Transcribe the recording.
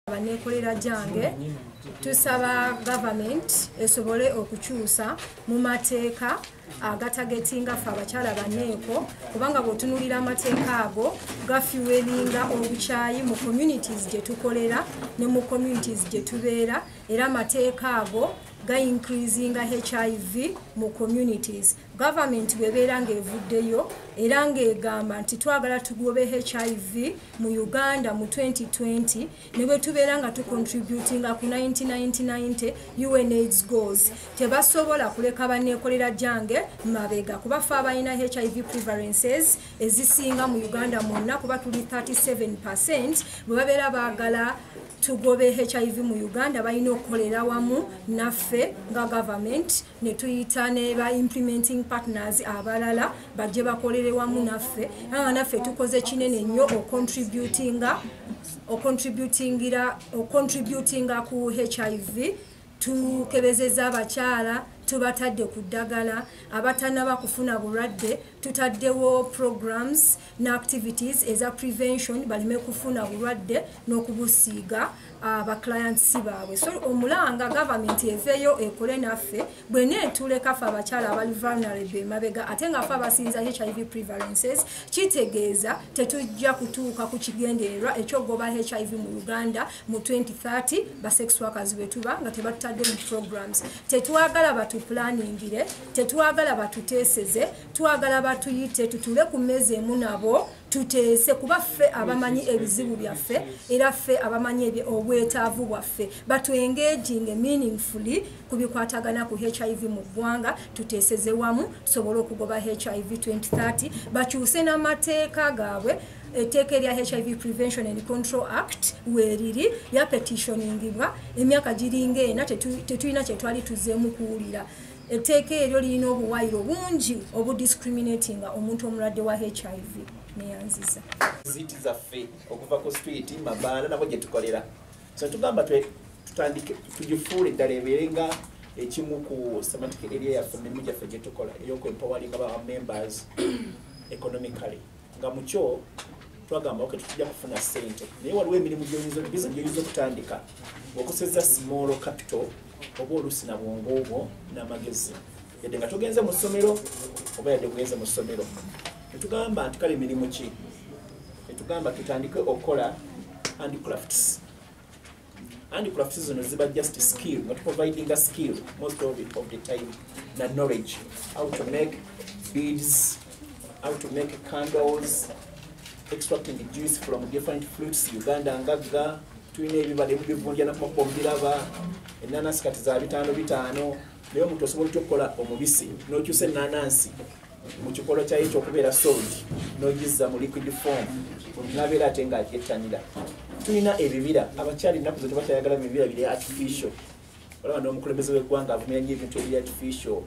Abanekolera jange tusaba government esobole okukyusa mu mateeka agatagetinga fa abakyala baneeko kubanga bw'otunulira amateeka ago gafuwelinga obukyayi mu communities gye tukolera ne mu communities gye tubeera era amateeka ago increasinga HIV mu communities. Government webeera ng'evuddeyo era ng'egamba nti twagala tugobe HIV mu Uganda mu 2020 ne bwe tubeera nga tucontributinga ku 1990 UNAIDS goals tebasobola kuleka baneekolera jange mabega kuba fe abalina HIV prevalences ezisinga mu Uganda mwonna kuba tuli 37% bwe babeera baagala tugobe HIV mu Uganda balina okukolera wamu naffe nga government ne tuyita ne ba implementing partners abalala bajje bakolere wamu naffe nga naffe tukoze kinene nnyo contributinga ku HIV tukebezeza abakyala tubatadde ku ddagala abatanaba kufuna bulwadde tutaddewo programs na activities eza prevention balime kufuna bulwadde n'okubusiiga aba clients baabwe so omulanga government eveyo ekole naffe bwe neetuleka fe abakyala abali vulnerable mabega ate nga fe abasinza HIV prevalences kitegeeza tetujja kutuuka ku kigendererwa ekyogoba HIV mu Uganda mu 2030 ba sex workers betuba nga tebatadde mu programs tetwagala batu planningire tetwagala batuteeseze twagala batuyite tutule ku mmeeza emu nabo tuteese kuba ffe abamanyi ebizibu byaffe era ffe abamanyi obwetaavu bwaffe batu engaging meaningfully kubikwatagana ku HIV mu ggwanga tuteeseze wamu tusobole okugoba HIV 2030 bakyuse n'amateeka gaabwe etteeka erya HIV Prevention and Control Act weeriri ya petitioningibwa emyaka giringa ena tetulina kye twali tuzeemu kuwulira etteeka eryo lirina obuwayiro bungi obudiscriminating omuntu omulwadde wa HIV neyanziza ziti zaffe okuva ku street mabaana nabo gye tukolera so tugamba tutandike tugifuule ddala ebeerenga ekimu ku semantic area yaffe emirimu gyaffe gye tukola ey'okwempowering aba members economically nga mukyo twagamba tujja kufuna ssente naye waliwo emirimu gy'oyinza okutandika okuseza small capital oba oluusi na bwongo obwo n'amagezi yadde nga tugenze mu ssomero oba yadde kugenze mu ssomero netugamba nti kale emirimu ki netugamba tutandike okukola handicrafts zino ziba just skill not providing a skill most of the time na knowledge how to make beads how to make candles extracting the juice from different fruits Uganda ngagga tulina ebibala ebivunja nakumakombiraba enanasi kati za 5 naye omuntu osobola okukola omubisi n'okyusa enanasi mu kikolo kyayo ekyokubeera solid n'ogizza mu liquid form nabeera ate nga agyettanira tulina ebibira abakyala ennaku zo tebatayagala bibira biri artificial olaba n'omukulembeze w'eggwanga avumira nnyo ebintu ebiri artificial